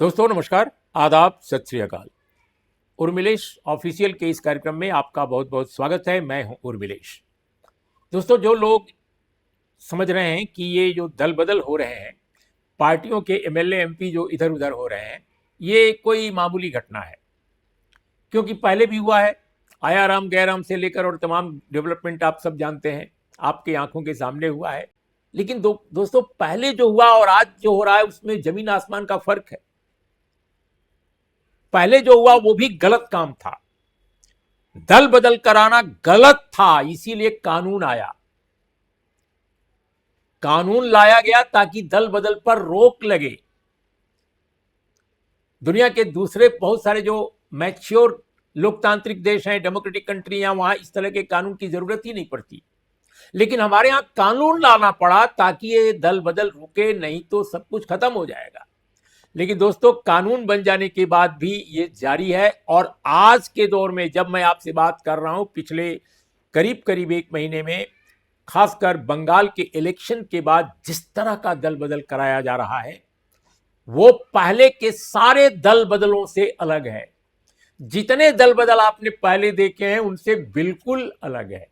दोस्तों नमस्कार, आदाब, सत श्री अकाल। उर्मिलेश ऑफिशियल के इस कार्यक्रम में आपका बहुत बहुत स्वागत है। मैं हूं उर्मिलेश। दोस्तों, जो लोग समझ रहे हैं कि ये जो दल बदल हो रहे हैं, पार्टियों के एमएलए एमपी जो इधर उधर हो रहे हैं, ये कोई मामूली घटना है, क्योंकि पहले भी हुआ है। आयाराम गयाराम से लेकर और तमाम डेवलपमेंट आप सब जानते हैं, आपके आंखों के सामने हुआ है। लेकिन दोस्तों, पहले जो हुआ और आज जो हो रहा है उसमें जमीन आसमान का फर्क है। पहले जो हुआ वो भी गलत काम था, दल बदल कराना गलत था, इसीलिए कानून आया। कानून लाया गया ताकि दल बदल पर रोक लगे। दुनिया के दूसरे बहुत सारे जो मैच्योर लोकतांत्रिक देश हैं, डेमोक्रेटिक कंट्री, हैं, वहां इस तरह के कानून की जरूरत ही नहीं पड़ती। लेकिन हमारे यहां कानून लाना पड़ा ताकि ये दल बदल रुके, नहीं तो सब कुछ खत्म हो जाएगा। लेकिन दोस्तों, कानून बन जाने के बाद भी ये जारी है। और आज के दौर में जब मैं आपसे बात कर रहा हूं, पिछले करीब करीब एक महीने में, खासकर बंगाल के इलेक्शन के बाद जिस तरह का दल बदल कराया जा रहा है, वो पहले के सारे दल बदलों से अलग है। जितने दल बदल आपने पहले देखे हैं उनसे बिल्कुल अलग है।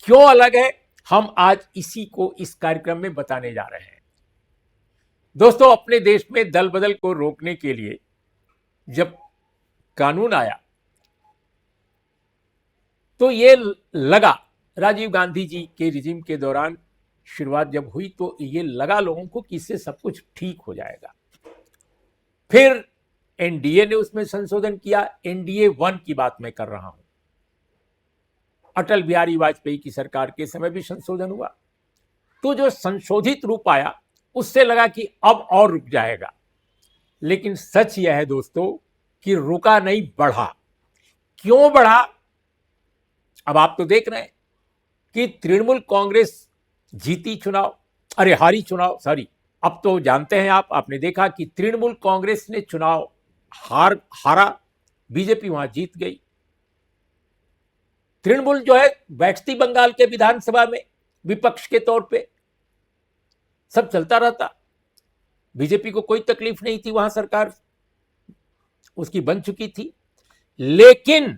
क्यों अलग है, हम आज इसी को इस कार्यक्रम में बताने जा रहे हैं। दोस्तों, अपने देश में दल बदल को रोकने के लिए जब कानून आया तो ये लगा, राजीव गांधी जी के रिजीम के दौरान शुरुआत जब हुई तो ये लगा लोगों को कि इससे सब कुछ ठीक हो जाएगा। फिर एनडीए ने उसमें संशोधन किया। एनडीए 1 की बात मैं कर रहा हूं। अटल बिहारी वाजपेयी की सरकार के समय भी संशोधन हुआ। तो जो संशोधित रूप आया उससे लगा कि अब और रुक जाएगा। लेकिन सच यह है दोस्तों कि रुका नहीं, बढ़ा। क्यों बढ़ा? अब आप तो देख रहे हैं कि तृणमूल कांग्रेस जीती चुनाव, अरे हारी चुनाव, सॉरी, अब तो जानते हैं आपने देखा कि तृणमूल कांग्रेस ने चुनाव हारा, बीजेपी वहां जीत गई। तृणमूल जो है बैठती बंगाल के विधानसभा में विपक्ष के तौर पे, सब चलता रहता। बीजेपी को कोई तकलीफ नहीं थी, वहां सरकार उसकी बन चुकी थी। लेकिन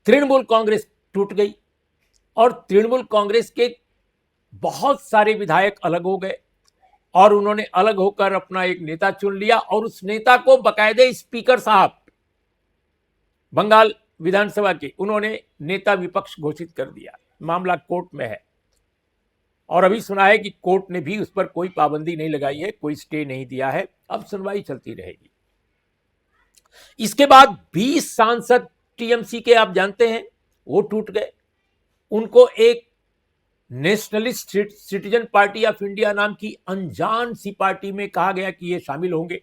तृणमूल कांग्रेस टूट गई और तृणमूल कांग्रेस के बहुत सारे विधायक अलग हो गए और उन्होंने अलग होकर अपना एक नेता चुन लिया और उस नेता को बाकायदे स्पीकर साहब बंगाल विधानसभा के, उन्होंने नेता विपक्ष घोषित कर दिया। मामला कोर्ट में है और अभी सुना है कि कोर्ट ने भी उस पर कोई पाबंदी नहीं लगाई है, कोई स्टे नहीं दिया है, अब सुनवाई चलती रहेगी। इसके बाद 20 सांसद टीएमसी के, आप जानते हैं, वो टूट गए। उनको एक nationalist citizen party of India नाम की अनजान सी पार्टी में कहा गया कि ये शामिल होंगे।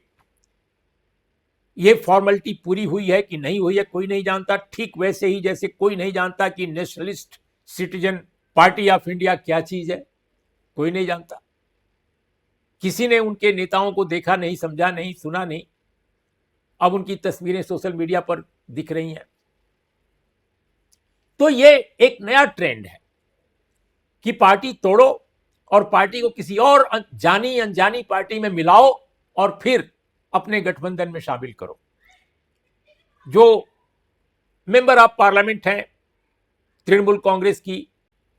ये फॉर्मेलिटी पूरी हुई है कि नहीं हुई है कोई नहीं जानता, ठीक वैसे ही जैसे कोई नहीं जानता कि nationalist citizen party of India क्या चीज है, कोई नहीं जानता। किसी ने उनके नेताओं को देखा नहीं, समझा नहीं, सुना नहीं। अब उनकी तस्वीरें सोशल मीडिया पर दिख रही हैं। तो ये एक नया ट्रेंड है कि पार्टी तोड़ो और पार्टी को किसी और जानी अनजानी पार्टी में मिलाओ और फिर अपने गठबंधन में शामिल करो। जो मेंबर ऑफ पार्लियामेंट हैं तृणमूल कांग्रेस की,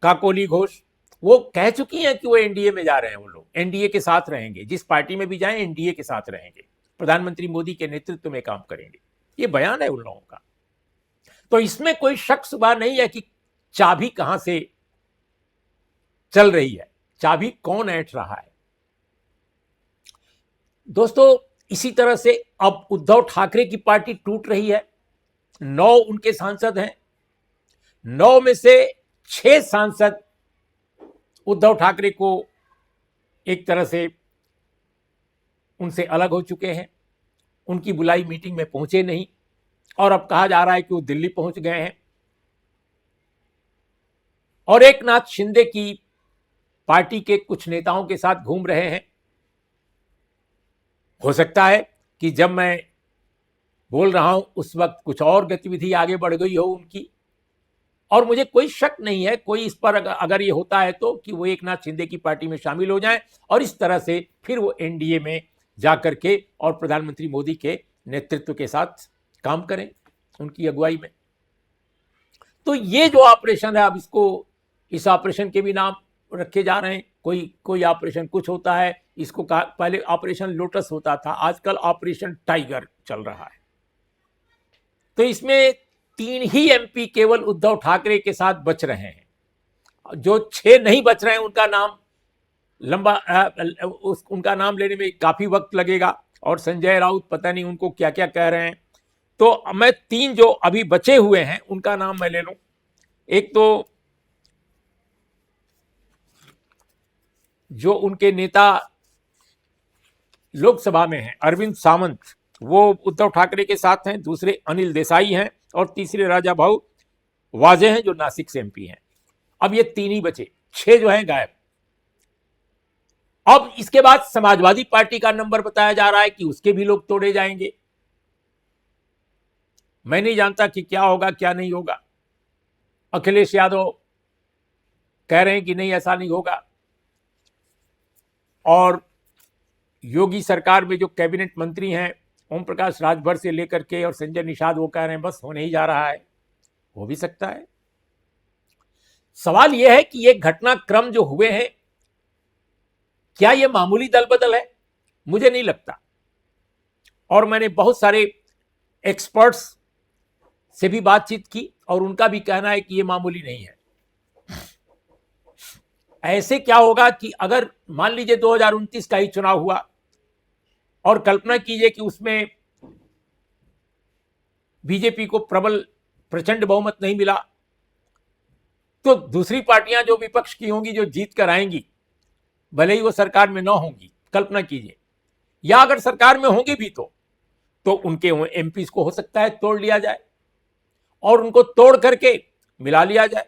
काकोली घोष, वो कह चुकी हैं कि वो एनडीए में जा रहे हैं। वो लोग एनडीए के साथ रहेंगे, जिस पार्टी में भी जाएं एनडीए के साथ रहेंगे, प्रधानमंत्री मोदी के नेतृत्व में काम करेंगे। ये बयान है उन लोगों का। तो इसमें कोई शक शुबा नहीं है कि चाबी कहां से चल रही है, चाबी कौन ऐंठ रहा है। दोस्तों, इसी तरह से अब उद्धव ठाकरे की पार्टी टूट रही है। 9 उनके सांसद हैं, 9 में से 6 सांसद उद्धव ठाकरे को एक तरह से उनसे अलग हो चुके हैं। उनकी बुलाई मीटिंग में पहुंचे नहीं और अब कहा जा रहा है कि वो दिल्ली पहुंच गए हैं। और एकनाथ शिंदे की पार्टी के कुछ नेताओं के साथ घूम रहे हैं। हो सकता है कि जब मैं बोल रहा हूं उस वक्त कुछ और गतिविधि आगे बढ़ गई हो उनकी, और मुझे कोई शक नहीं है, कोई इस पर अगर ये होता है तो, कि वो एकनाथ शिंदे की पार्टी में शामिल हो जाएं और इस तरह से फिर वो एनडीए में जाकर के और प्रधानमंत्री मोदी के नेतृत्व के साथ काम करें उनकी अगुवाई में। तो ये जो ऑपरेशन है, अब इसको, इस ऑपरेशन के भी नाम रखे जा रहे हैं, कोई ऑपरेशन कुछ होता है, इसको पहले ऑपरेशन लोटस होता था, आजकल ऑपरेशन टाइगर चल रहा है। तो इसमें 3 ही एमपी केवल उद्धव ठाकरे के साथ बच रहे हैं, जो 6 नहीं बच रहे हैं उनका नाम उनका नाम लेने में काफी वक्त लगेगा, और संजय राउत पता नहीं उनको क्या क्या कह रहे हैं। तो मैं 3 जो अभी बचे हुए हैं उनका नाम मैं ले लूं। एक तो जो उनके नेता लोकसभा में हैं, अरविंद सावंत, वो उद्धव ठाकरे के साथ हैं। दूसरे अनिल देसाई हैं, और तीसरे राजा भाऊ वाजे हैं जो नासिक से एमपी हैं। अब ये 3 ही बचे, 6 जो हैं गायब। अब इसके बाद समाजवादी पार्टी का नंबर बताया जा रहा है कि उसके भी लोग तोड़े जाएंगे। मैं नहीं जानता कि क्या होगा क्या नहीं होगा। अखिलेश यादव कह रहे हैं कि नहीं, ऐसा नहीं होगा। और योगी सरकार में जो कैबिनेट मंत्री हैं, ओम प्रकाश राजभर से लेकर के और संजय निषाद, वो कह रहे हैं बस होने ही जा रहा है। हो भी सकता है। सवाल यह है कि ये घटनाक्रम जो हुए हैं, क्या ये मामूली दल बदल है? मुझे नहीं लगता। और मैंने बहुत सारे एक्सपर्ट्स से भी बातचीत की, और उनका भी कहना है कि ये मामूली नहीं है। ऐसे क्या होगा कि अगर मान लीजिए 2029 का ही चुनाव हुआ, और कल्पना कीजिए कि उसमें बीजेपी को प्रचंड बहुमत नहीं मिला, तो दूसरी पार्टियां जो विपक्ष की होंगी, जो जीत कर आएंगी, भले ही वो सरकार में ना होंगी, कल्पना कीजिए, या अगर सरकार में होंगी भी तो उनके एमपी को हो सकता है तोड़ लिया जाए, और उनको तोड़ करके मिला लिया जाए।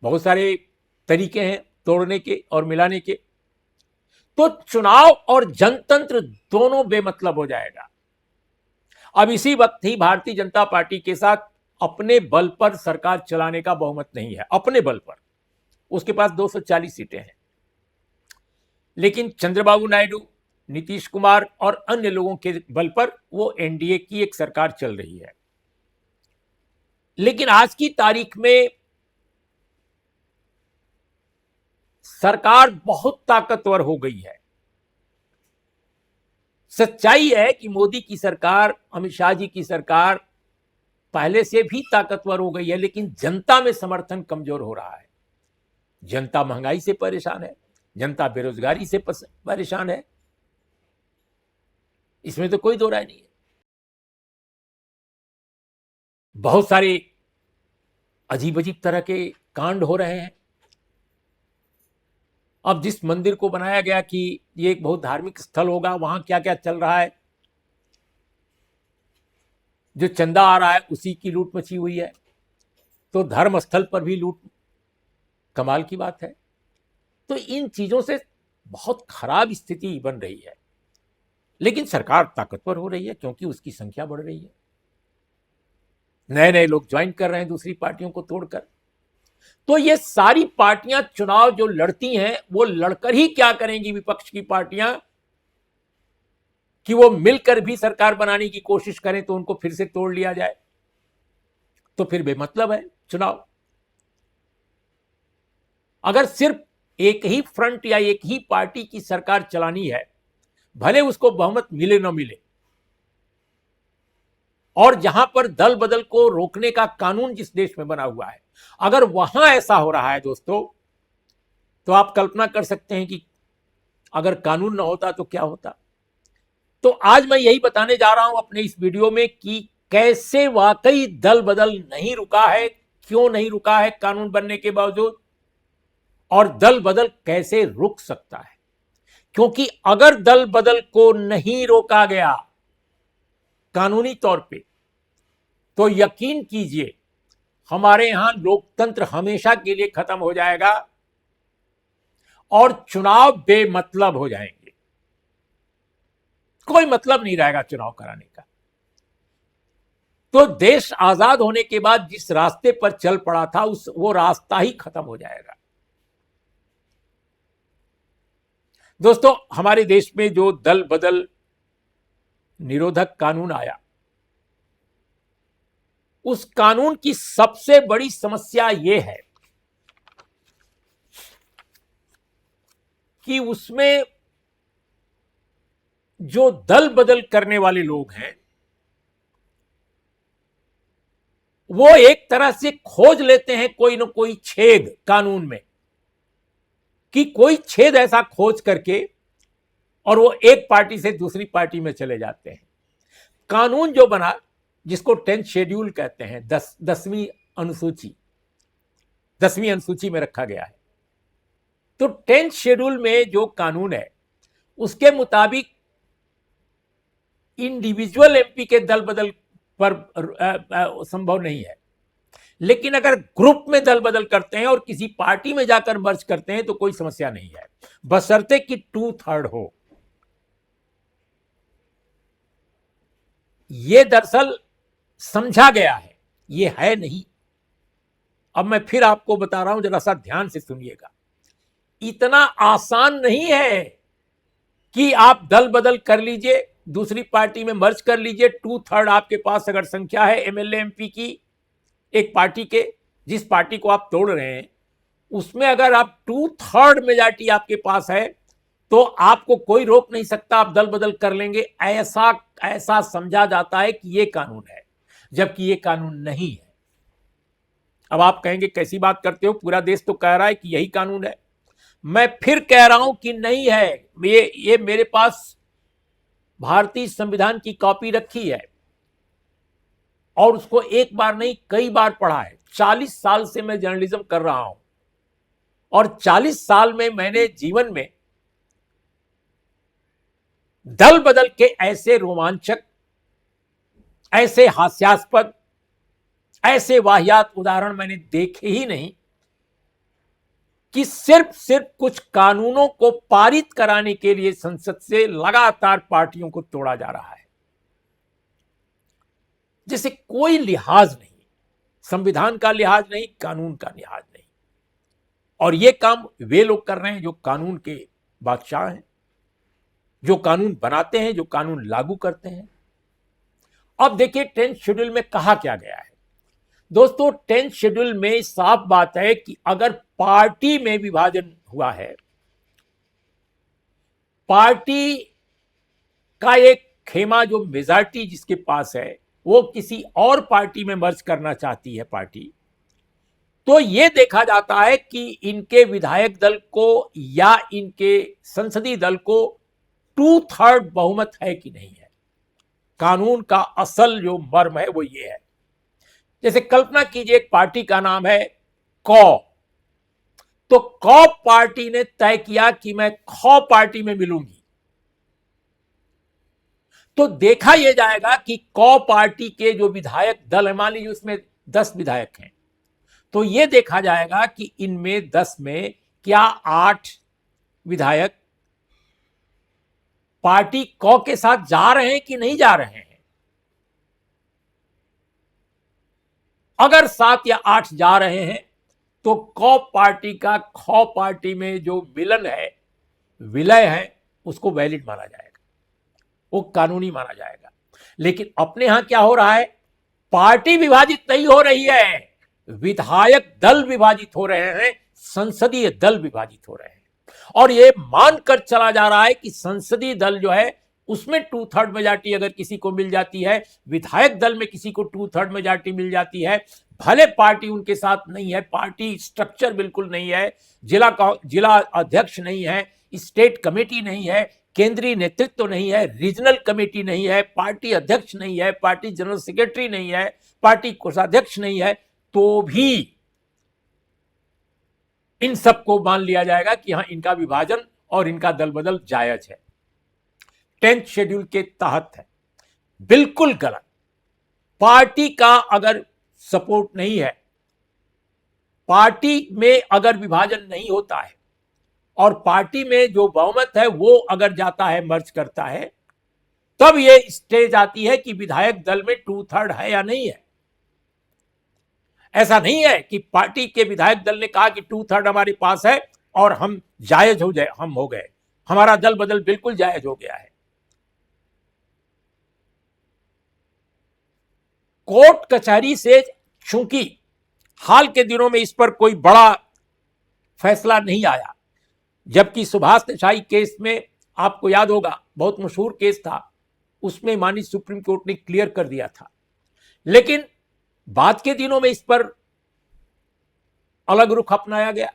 बहुत सारे तरीके हैं तोड़ने के और मिलाने के। तो चुनाव और जनतंत्र दोनों बेमतलब हो जाएगा। अब इसी वक्त ही भारतीय जनता पार्टी के साथ अपने बल पर सरकार चलाने का बहुमत नहीं है, अपने बल पर। उसके पास 240 सीटें हैं, लेकिन चंद्रबाबू नायडू, नीतीश कुमार और अन्य लोगों के बल पर वो एनडीए की एक सरकार चल रही है। लेकिन आज की तारीख में सरकार बहुत ताकतवर हो गई है। सच्चाई है कि मोदी की सरकार, अमित शाह जी की सरकार पहले से भी ताकतवर हो गई है, लेकिन जनता में समर्थन कमजोर हो रहा है। जनता महंगाई से परेशान है, जनता बेरोजगारी से परेशान है, इसमें तो कोई दो राय नहीं है। बहुत सारे अजीब अजीब तरह के कांड हो रहे हैं। अब जिस मंदिर को बनाया गया कि ये एक बहुत धार्मिक स्थल होगा, वहां क्या क्या चल रहा है, जो चंदा आ रहा है उसी की लूट मची हुई है। तो धर्म स्थल पर भी लूट, कमाल की बात है। तो इन चीजों से बहुत खराब स्थिति बन रही है। लेकिन सरकार ताकतवर हो रही है क्योंकि उसकी संख्या बढ़ रही है, नए नए लोग ज्वाइन कर रहे हैं दूसरी पार्टियों को तोड़कर। तो ये सारी पार्टियां चुनाव जो लड़ती हैं, वो लड़कर ही क्या करेंगी विपक्ष की पार्टियां, कि वो मिलकर भी सरकार बनाने की कोशिश करें तो उनको फिर से तोड़ लिया जाए। तो फिर बेमतलब है चुनाव। अगर सिर्फ एक ही फ्रंट या एक ही पार्टी की सरकार चलानी है, भले उसको बहुमत मिले न मिले, और जहां पर दल बदल को रोकने का कानून जिस देश में बना हुआ है, अगर वहां ऐसा हो रहा है दोस्तों, तो आप कल्पना कर सकते हैं कि अगर कानून न होता तो क्या होता। तो आज मैं यही बताने जा रहा हूं अपने इस वीडियो में कि कैसे वाकई दल बदल नहीं रुका है, क्यों नहीं रुका है कानून बनने के बावजूद, और दल बदल कैसे रुक सकता है। क्योंकि अगर दल बदल को नहीं रोका गया कानूनी तौर पे, तो यकीन कीजिए हमारे यहां लोकतंत्र हमेशा के लिए खत्म हो जाएगा और चुनाव बेमतलब हो जाएंगे। कोई मतलब नहीं रहेगा चुनाव कराने का। तो देश आजाद होने के बाद जिस रास्ते पर चल पड़ा था, वो रास्ता ही खत्म हो जाएगा। दोस्तों, हमारे देश में जो दल बदल निरोधक कानून आया, उस कानून की सबसे बड़ी समस्या यह है कि उसमें जो दल बदल करने वाले लोग हैं वो एक तरह से खोज लेते हैं कोई ना कोई छेद कानून में, कि कोई छेद ऐसा खोज करके और वो एक पार्टी से दूसरी पार्टी में चले जाते हैं। कानून जो बना, जिसको 10th शेड्यूल कहते हैं, 10वीं अनुसूची में रखा गया है। तो 10th शेड्यूल में जो कानून है उसके मुताबिक इंडिविजुअल एमपी के दल बदल पर संभव नहीं है, लेकिन अगर ग्रुप में दल बदल करते हैं और किसी पार्टी में जाकर मर्ज करते हैं तो कोई समस्या नहीं है, बशर्ते कि 2/3 हो। यह दरअसल समझा गया है, यह है नहीं। अब मैं फिर आपको बता रहा हूं, जरा सा ध्यान से सुनिएगा। इतना आसान नहीं है कि आप दल बदल कर लीजिए, दूसरी पार्टी में मर्ज कर लीजिए। 2/3 आपके पास अगर संख्या है एमएलए एमपी की एक पार्टी के, जिस पार्टी को आप तोड़ रहे हैं उसमें अगर आप 2/3 मेजॉरिटी आपके पास है तो आपको कोई रोक नहीं सकता, आप दल बदल कर लेंगे। ऐसा समझा जाता है कि यह कानून है, जबकि यह कानून नहीं है। अब आप कहेंगे कैसी बात करते हो, पूरा देश तो कह रहा है कि यही कानून है। मैं फिर कह रहा हूं कि नहीं है। ये मेरे पास भारतीय संविधान की कॉपी रखी है और उसको एक बार नहीं कई बार पढ़ा है। 40 साल से मैं जर्नलिज्म कर रहा हूं और 40 साल में मैंने जीवन में दल बदल के ऐसे रोमांचक, ऐसे हास्यास्पद, ऐसे वाहियात उदाहरण मैंने देखे ही नहीं कि सिर्फ कुछ कानूनों को पारित कराने के लिए संसद से लगातार पार्टियों को तोड़ा जा रहा है, जिसे कोई लिहाज नहीं, संविधान का लिहाज नहीं, कानून का लिहाज नहीं। और यह काम वे लोग कर रहे हैं जो कानून के बादशाह हैं, जो कानून बनाते हैं, जो कानून लागू करते हैं। अब देखिए 10th शेड्यूल में कहा क्या गया है। दोस्तों, 10th शेड्यूल में साफ बात है कि अगर पार्टी में विभाजन हुआ है, पार्टी का एक खेमा जो मेजॉरिटी जिसके पास है वो किसी और पार्टी में मर्ज करना चाहती है पार्टी, तो यह देखा जाता है कि इनके विधायक दल को या इनके संसदीय दल को 2/3 बहुमत है कि नहीं है। कानून का असल जो मर्म है वो ये है। जैसे कल्पना कीजिए एक पार्टी का नाम है कौ, तो कौ पार्टी ने तय किया कि मैं खौ पार्टी में मिलूंगी, तो देखा यह जाएगा कि कौ पार्टी के जो विधायक दल है, मान लीजिए उसमें 10 विधायक हैं, तो यह देखा जाएगा कि इनमें 10 में क्या 8 विधायक पार्टी कौ के साथ जा रहे हैं कि नहीं जा रहे हैं। अगर 7 या 8 जा रहे हैं तो कौ पार्टी का खौ पार्टी में जो मिलन है, विलय है, उसको वैलिड माना जाएगा, वो कानूनी माना जाएगा। लेकिन अपने यहां क्या हो रहा है, पार्टी विभाजित नहीं हो रही है, विधायक दल विभाजित हो रहे हैं, संसदीय दल विभाजित हो रहे हैं। और यह मानकर चला जा रहा है कि संसदीय दल जो है उसमें 2/3 मेजॉरिटी अगर किसी को मिल जाती है, विधायक दल में किसी को 2/3 मेजॉरिटी मिल जाती है, भले पार्टी उनके साथ नहीं है, पार्टी स्ट्रक्चर बिल्कुल नहीं है, जिला अध्यक्ष नहीं है, स्टेट कमेटी नहीं है, केंद्रीय नेतृत्व नहीं है, रीजनल कमेटी नहीं है, पार्टी अध्यक्ष नहीं है, पार्टी जनरल सेक्रेटरी नहीं है, पार्टी कोषाध्यक्ष नहीं है, तो भी इन सबको मान लिया जाएगा कि हां इनका विभाजन और इनका दल बदल जायज है, 10th शेड्यूल के तहत है। बिल्कुल गलत। पार्टी का अगर सपोर्ट नहीं है, पार्टी में अगर विभाजन नहीं होता है और पार्टी में जो बहुमत है वो अगर जाता है, मर्ज करता है, तब यह स्टेज आती है कि विधायक दल में 2/3 है या नहीं है। ऐसा नहीं है कि पार्टी के विधायक दल ने कहा कि 2/3 हमारे पास है और हम जायज हो जाए, हम हो गए। हमारा दल बदल बिल्कुल जायज हो गया है। कोर्ट कचहरी से चूंकि हाल के दिनों में इस पर कोई बड़ा फैसला नहीं आया, जबकि सुभाष देसाई केस में आपको याद होगा बहुत मशहूर केस था, उसमें माननीय सुप्रीम कोर्ट ने क्लियर कर दिया था। लेकिन बाद के दिनों में इस पर अलग रुख अपनाया गया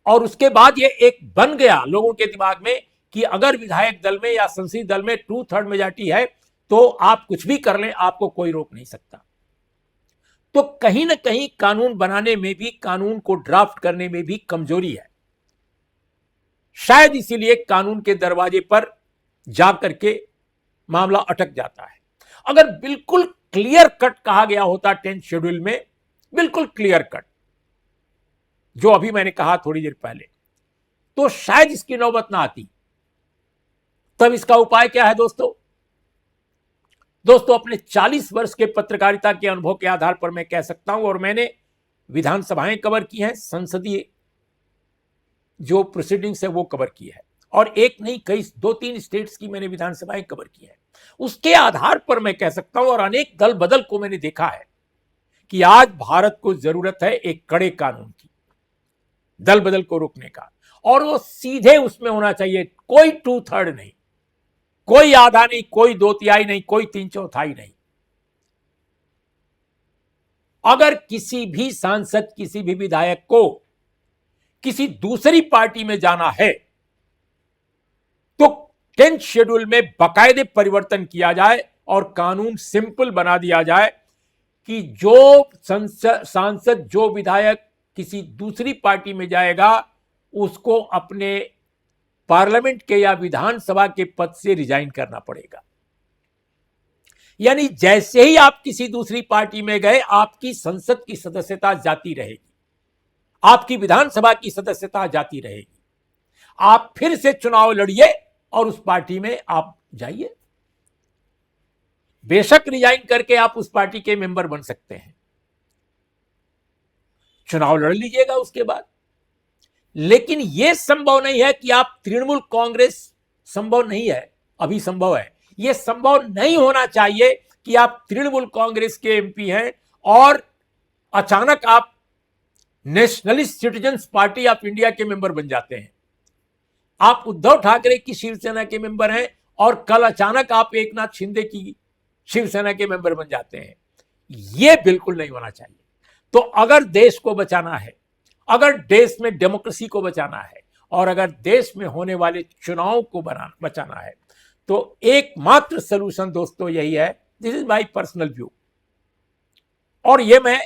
और उसके बाद ये एक बन गया लोगों के दिमाग में कि अगर विधायक दल में या संसदीय दल में 2/3 मेजॉरिटी है तो आप कुछ भी कर लें, आपको कोई रोक नहीं सकता। तो कहीं ना कहीं कानून बनाने में भी, कानून को ड्राफ्ट करने में भी कमजोरी है। शायद इसीलिए कानून के दरवाजे पर जाकर के मामला अटक जाता है। अगर बिल्कुल क्लियर कट कहा गया होता 10th शेड्यूल में, बिल्कुल क्लियर कट, जो अभी मैंने कहा थोड़ी देर पहले, तो शायद इसकी नौबत ना आती। तब इसका उपाय क्या है दोस्तों? अपने 40 वर्ष के पत्रकारिता के अनुभव के आधार पर मैं कह सकता हूं, और मैंने विधानसभाएं कवर की हैं, संसदीय जो प्रोसीडिंग्स है वो कवर की है, और एक नहीं कई 2-3 स्टेट्स की मैंने विधानसभाएं कवर की है। उसके आधार पर मैं कह सकता हूं, और अनेक दल बदल को मैंने देखा है, कि आज भारत को जरूरत है एक कड़े कानून की, दल बदल को रोकने का, और वो सीधे उसमें होना चाहिए, कोई 2/3 नहीं, कोई आधा नहीं, कोई 2/3 नहीं, कोई 3/4 नहीं। अगर किसी भी सांसद, किसी भी विधायक को किसी दूसरी पार्टी में जाना है तो 10th शेड्यूल में बाकायदे परिवर्तन किया जाए और कानून सिंपल बना दिया जाए कि जो सांसद, जो विधायक किसी दूसरी पार्टी में जाएगा उसको अपने पार्लियामेंट के या विधानसभा के पद से रिजाइन करना पड़ेगा। यानी जैसे ही आप किसी दूसरी पार्टी में गए, आपकी संसद की सदस्यता जाती रहेगी, आपकी विधानसभा की सदस्यता जाती रहेगी। आप फिर से चुनाव लड़िए और उस पार्टी में आप जाइए, बेशक रिजाइन करके आप उस पार्टी के मेंबर बन सकते हैं, चुनाव लड़ लीजिएगा उसके बाद। लेकिन यह संभव नहीं है कि आप तृणमूल कांग्रेस, संभव नहीं है, अभी संभव है, यह संभव नहीं होना चाहिए कि आप तृणमूल कांग्रेस के एमपी हैं और अचानक आप nationalist citizens party of India के मेंबर बन जाते हैं। आप उद्धव ठाकरे की शिवसेना के मेंबर हैं और कल अचानक आप एकनाथ शिंदे की शिवसेना के मेंबर बन जाते हैं। यह बिल्कुल नहीं होना चाहिए। तो अगर देश को बचाना है, अगर देश में डेमोक्रेसी को बचाना है, और अगर देश में होने वाले चुनाव को बचाना है, तो एकमात्र सलूशन दोस्तों यही है, this is my personal view, और यह मैं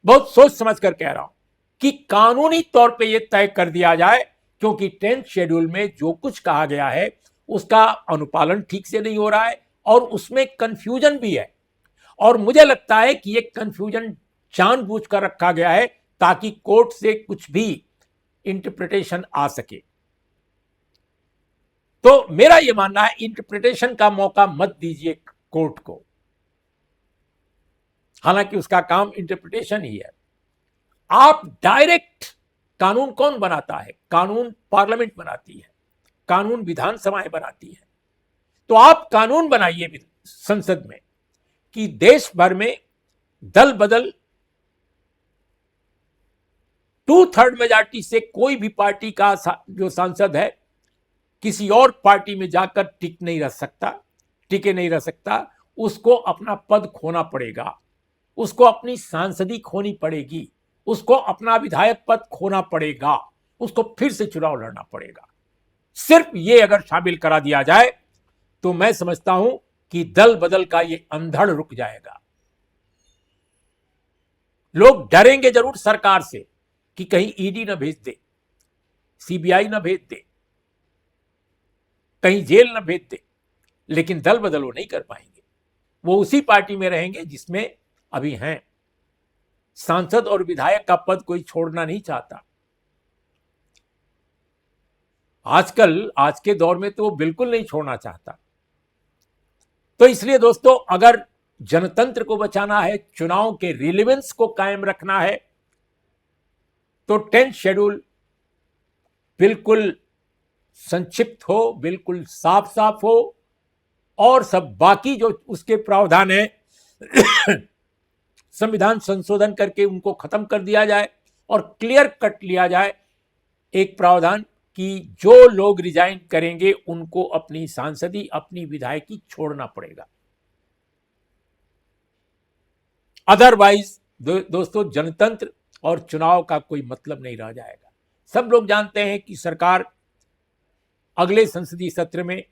बहुत सोच समझ कर कह रहा हूं कि कानूनी तौर पे यह तय कर दिया जाए, क्योंकि 10th शेड्यूल में जो कुछ कहा गया है उसका अनुपालन ठीक से नहीं हो रहा है और उसमें कंफ्यूजन भी है, और मुझे लगता है कि यह कंफ्यूजन जानबूझकर रखा गया है ताकि कोर्ट से कुछ भी इंटरप्रिटेशन आ सके। तो मेरा यह मानना है, इंटरप्रिटेशन का मौका मत दीजिए कोर्ट को, हालांकि उसका काम इंटरप्रिटेशन ही है। आप डायरेक्ट, कानून कौन बनाता है? कानून पार्लियामेंट बनाती है, कानून विधानसभाएं बनाती है। तो आप कानून बनाइए संसद में कि देश भर में दल बदल 2/3 मेजॉरिटी से कोई भी पार्टी का जो सांसद है किसी और पार्टी में जाकर टिके नहीं रह सकता, उसको अपना पद खोना पड़ेगा, उसको अपनी सांसदी खोनी पड़ेगी, उसको अपना विधायक पद खोना पड़ेगा, उसको फिर से चुनाव लड़ना पड़ेगा। सिर्फ ये अगर शामिल करा दिया जाए तो मैं समझता हूं कि दल बदल का ये अंधड़ रुक जाएगा। लोग डरेंगे जरूर सरकार से कि कहीं ईडी न भेज दे, सीबीआई न भेज दे, कहीं जेल न भेज दे, लेकिन दल बदल वो नहीं कर पाएंगे। वो उसी पार्टी में रहेंगे जिसमें अभी हैं। सांसद और विधायक का पद कोई छोड़ना नहीं चाहता। आजकल, आज के दौर में तो वो बिल्कुल नहीं छोड़ना चाहता। तो इसलिए दोस्तों, अगर जनतंत्र को बचाना है, चुनाव के रिलेवेंस को कायम रखना है, तो 10th शेड्यूल बिल्कुल संक्षिप्त हो, बिल्कुल साफ साफ हो, और सब बाकी जो उसके प्रावधान है संविधान संशोधन करके उनको खत्म कर दिया जाए और क्लियर कट लिया जाए एक प्रावधान कि जो लोग रिजाइन करेंगे उनको अपनी सांसदी, अपनी विधायकी छोड़ना पड़ेगा। अदरवाइज दोस्तों जनतंत्र और चुनाव का कोई मतलब नहीं रह जाएगा। सब लोग जानते हैं कि सरकार अगले संसदीय सत्र में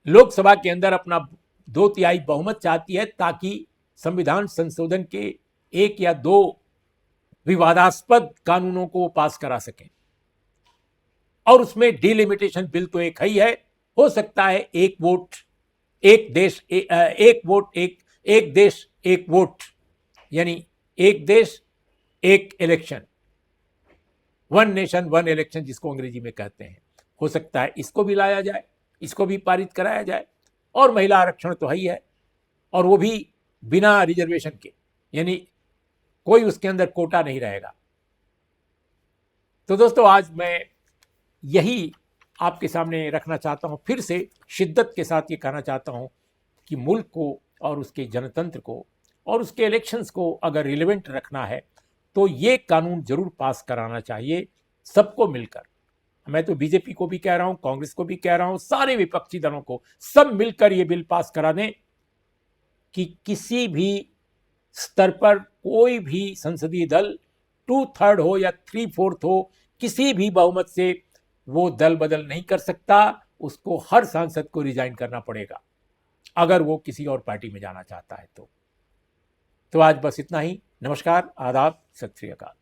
लोकसभा के अंदर अपना 2/3 बहुमत चाहती है ताकि संविधान संशोधन के 1 या 2 विवादास्पद कानूनों को पास करा सकें। और उसमें डिलिमिटेशन बिल तो एक ही है, हो सकता है एक वोट एक देश एक वोट एक देश एक वोट, यानी एक देश एक election, one nation one election जिसको अंग्रेजी में कहते हैं, हो सकता है इसको भी लाया जाए, इसको भी पारित कराया जाए। और महिला आरक्षण तो ही है, और वो भी बिना रिजर्वेशन के, यानी कोई उसके अंदर कोटा नहीं रहेगा। तो दोस्तों आज मैं यही आपके सामने रखना चाहता हूं, फिर से शिद्दत के साथ ये कहना चाहता हूं कि मुल्क को और उसके जनतंत्र को और उसके इलेक्शंस को अगर रिलेवेंट रखना है तो ये कानून जरूर पास कराना चाहिए सबको मिलकर। मैं तो बीजेपी को भी कह रहा हूं, कांग्रेस को भी कह रहा हूं, सारे विपक्षी दलों को, सब मिलकर ये बिल पास करा दें कि किसी भी स्तर पर कोई भी संसदीय दल 2/3 हो या 3/4 हो, किसी भी बहुमत से वो दल बदल नहीं कर सकता। उसको हर सांसद को रिजाइन करना पड़ेगा अगर वो किसी और पार्टी में जाना चाहता है तो आज बस इतना ही। नमस्कार, आदाब, सत श्री अकाल।